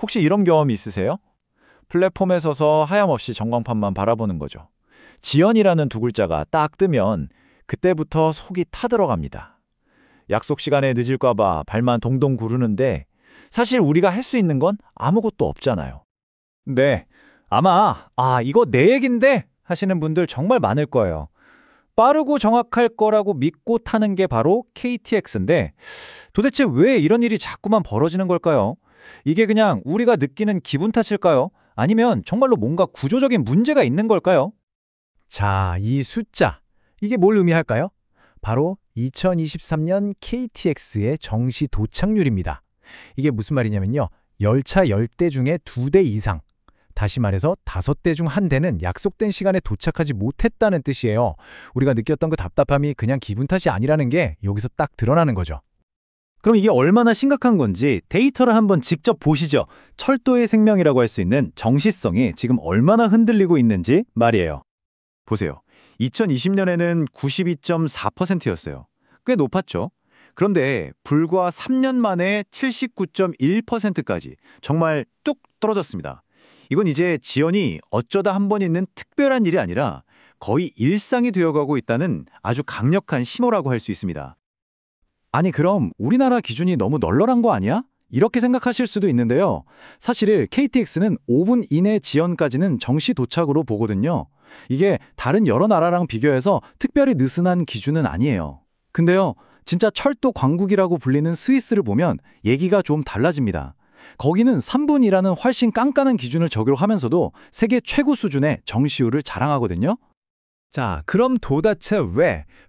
혹시 이런 경험 있으세요? 플랫폼에 서서 하염없이 전광판만 바라보는 거죠. 지연이라는 두 글자가 딱 뜨면 그때부터 속이 타들어갑니다. 약속 시간에 늦을까 봐 발만 동동 구르는데 사실 우리가 할 수 있는 건 아무것도 없잖아요. 네, 아마 이거 내 얘긴데 하시는 분들 정말 많을 거예요. 빠르고 정확할 거라고 믿고 타는 게 바로 KTX인데 도대체 왜 이런 일이 자꾸만 벌어지는 걸까요? 이게 그냥 우리가 느끼는 기분 탓일까요? 아니면 정말로 뭔가 구조적인 문제가 있는 걸까요? 자, 이 숫자, 이게 뭘 의미할까요? 바로 2023년 KTX의 정시 도착률입니다. 이게 무슨 말이냐면요. 열차 10대 중에 2대 이상, 다시 말해서 5대 중 1대는 약속된 시간에 도착하지 못했다는 뜻이에요. 우리가 느꼈던 그 답답함이 그냥 기분 탓이 아니라는 게 여기서 딱 드러나는 거죠. 그럼 이게 얼마나 심각한 건지 데이터를 한번 직접 보시죠. 철도의 생명이라고 할 수 있는 정시성이 지금 얼마나 흔들리고 있는지 말이에요. 보세요. 2020년에는 92.4%였어요. 꽤 높았죠? 그런데 불과 3년 만에 79.1%까지 정말 뚝 떨어졌습니다. 이건 이제 지연이 어쩌다 한 번 있는 특별한 일이 아니라 거의 일상이 되어가고 있다는 아주 강력한 신호라고 할 수 있습니다. 아니 그럼 우리나라 기준이 너무 널널한 거 아니야? 이렇게 생각하실 수도 있는데요. 사실 KTX는 5분 이내 지연까지는 정시 도착으로 보거든요. 이게 다른 여러 나라랑 비교해서 특별히 느슨한 기준은 아니에요. 근데요, 진짜 철도 강국이라고 불리는 스위스를 보면 얘기가 좀 달라집니다. 거기는 3분이라는 훨씬 깐깐한 기준을 적용하면서도 세계 최고 수준의 정시율을 자랑하거든요. 자, 그럼 도대체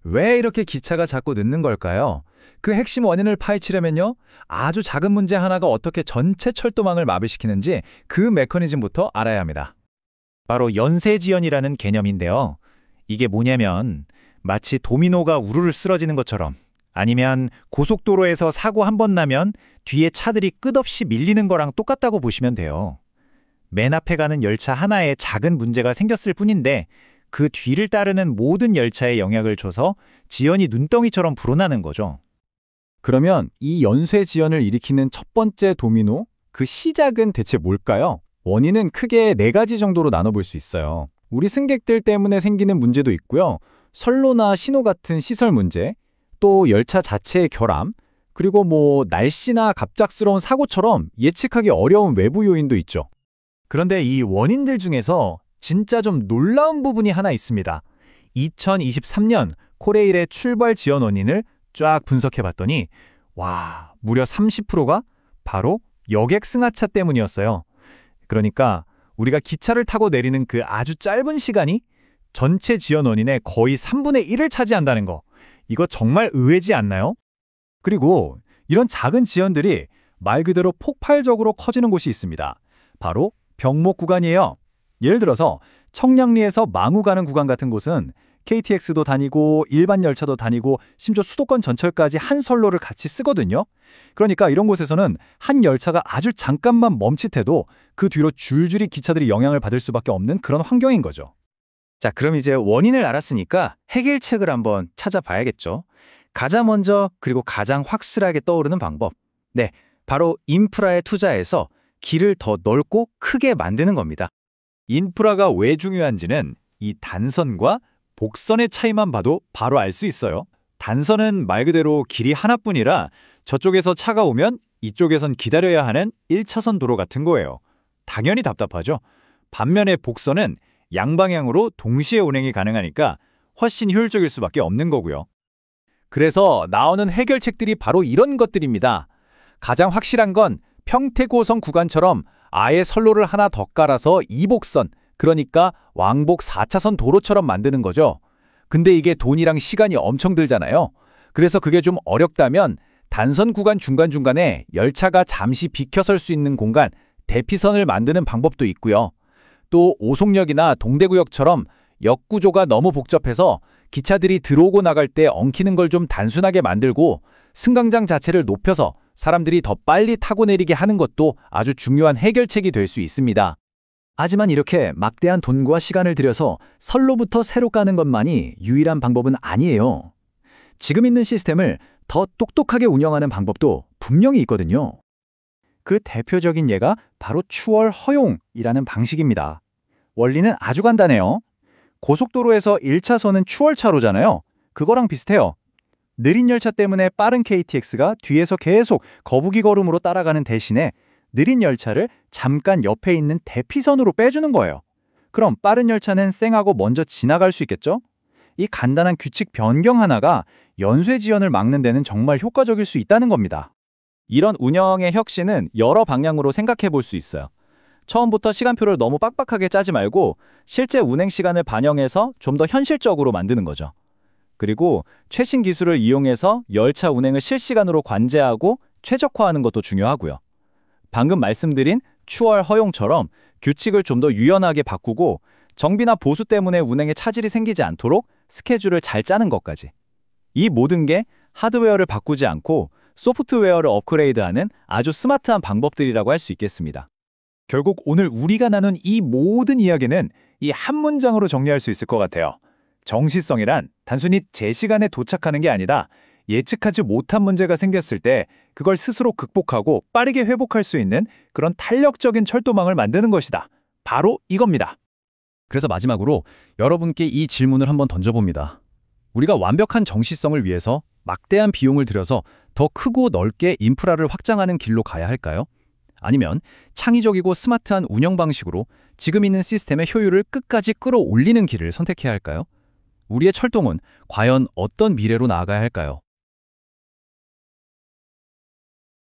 왜 이렇게 기차가 자꾸 늦는 걸까요? 그 핵심 원인을 파헤치려면요, 아주 작은 문제 하나가 어떻게 전체 철도망을 마비시키는지 그 메커니즘부터 알아야 합니다. 바로 연쇄지연이라는 개념인데요. 이게 뭐냐면 마치 도미노가 우르르 쓰러지는 것처럼, 아니면 고속도로에서 사고 한 번 나면 뒤에 차들이 끝없이 밀리는 거랑 똑같다고 보시면 돼요. 맨 앞에 가는 열차 하나에 작은 문제가 생겼을 뿐인데 그 뒤를 따르는 모든 열차에 영향을 줘서 지연이 눈덩이처럼 불어나는 거죠. 그러면 이 연쇄 지연을 일으키는 첫 번째 도미노, 그 시작은 대체 뭘까요? 원인은 크게 4가지 정도로 나눠볼 수 있어요. 우리 승객들 때문에 생기는 문제도 있고요. 선로나 신호 같은 시설 문제, 또 열차 자체의 결함, 그리고 날씨나 갑작스러운 사고처럼 예측하기 어려운 외부 요인도 있죠. 그런데 이 원인들 중에서 진짜 좀 놀라운 부분이 하나 있습니다. 2023년 코레일의 출발 지연 원인을 쫙 분석해봤더니 무려 30%가 바로 여객 승하차 때문이었어요. 그러니까 우리가 기차를 타고 내리는 그 아주 짧은 시간이 전체 지연 원인의 거의 3분의 1을 차지한다는 거. 이거 정말 의외지 않나요? 그리고 이런 작은 지연들이 말 그대로 폭발적으로 커지는 곳이 있습니다. 바로 병목 구간이에요. 예를 들어서 청량리에서 망우 가는 구간 같은 곳은 KTX도 다니고 일반 열차도 다니고 심지어 수도권 전철까지 한 선로를 같이 쓰거든요. 그러니까 이런 곳에서는 한 열차가 아주 잠깐만 멈칫해도 그 뒤로 줄줄이 기차들이 영향을 받을 수밖에 없는 그런 환경인 거죠. 자, 그럼 이제 원인을 알았으니까 해결책을 한번 찾아봐야겠죠. 가장 먼저 그리고 가장 확실하게 떠오르는 방법. 네, 바로 인프라에 투자해서 길을 더 넓고 크게 만드는 겁니다. 인프라가 왜 중요한지는 이 단선과 복선의 차이만 봐도 바로 알 수 있어요. 단선은 말 그대로 길이 하나뿐이라 저쪽에서 차가 오면 이쪽에선 기다려야 하는 1차선 도로 같은 거예요. 당연히 답답하죠. 반면에 복선은 양방향으로 동시에 운행이 가능하니까 훨씬 효율적일 수밖에 없는 거고요. 그래서 나오는 해결책들이 바로 이런 것들입니다. 가장 확실한 건 평택5선 구간처럼 아예 선로를 하나 더 깔아서 이복선, 그러니까 왕복 4차선 도로처럼 만드는 거죠. 근데 이게 돈이랑 시간이 엄청 들잖아요. 그래서 그게 좀 어렵다면 단선 구간 중간중간에 열차가 잠시 비켜설 수 있는 공간, 대피선을 만드는 방법도 있고요. 또 오송역이나 동대구역처럼 역 구조가 너무 복잡해서 기차들이 들어오고 나갈 때 엉키는 걸 좀 단순하게 만들고 승강장 자체를 높여서 사람들이 더 빨리 타고 내리게 하는 것도 아주 중요한 해결책이 될 수 있습니다. 하지만 이렇게 막대한 돈과 시간을 들여서 선로부터 새로 까는 것만이 유일한 방법은 아니에요. 지금 있는 시스템을 더 똑똑하게 운영하는 방법도 분명히 있거든요. 그 대표적인 예가 바로 추월 허용이라는 방식입니다. 원리는 아주 간단해요. 고속도로에서 1차선은 추월차로잖아요. 그거랑 비슷해요. 느린 열차 때문에 빠른 KTX가 뒤에서 계속 거북이 걸음으로 따라가는 대신에 느린 열차를 잠깐 옆에 있는 대피선으로 빼주는 거예요. 그럼 빠른 열차는 쌩하고 먼저 지나갈 수 있겠죠? 이 간단한 규칙 변경 하나가 연쇄 지연을 막는 데는 정말 효과적일 수 있다는 겁니다. 이런 운영의 혁신은 여러 방향으로 생각해 볼 수 있어요. 처음부터 시간표를 너무 빡빡하게 짜지 말고 실제 운행 시간을 반영해서 좀 더 현실적으로 만드는 거죠. 그리고 최신 기술을 이용해서 열차 운행을 실시간으로 관제하고 최적화하는 것도 중요하고요. 방금 말씀드린 추월 허용처럼 규칙을 좀 더 유연하게 바꾸고 정비나 보수 때문에 운행에 차질이 생기지 않도록 스케줄을 잘 짜는 것까지. 이 모든 게 하드웨어를 바꾸지 않고 소프트웨어를 업그레이드하는 아주 스마트한 방법들이라고 할 수 있겠습니다. 결국 오늘 우리가 나눈 이 모든 이야기는 이 한 문장으로 정리할 수 있을 것 같아요. 정시성이란 단순히 제 시간에 도착하는 게 아니라 예측하지 못한 문제가 생겼을 때 그걸 스스로 극복하고 빠르게 회복할 수 있는 그런 탄력적인 철도망을 만드는 것이다. 바로 이겁니다. 그래서 마지막으로 여러분께 이 질문을 한번 던져봅니다. 우리가 완벽한 정시성을 위해서 막대한 비용을 들여서 더 크고 넓게 인프라를 확장하는 길로 가야 할까요? 아니면 창의적이고 스마트한 운영 방식으로 지금 있는 시스템의 효율을 끝까지 끌어올리는 길을 선택해야 할까요? 우리의 철도는 과연 어떤 미래로 나아가야 할까요?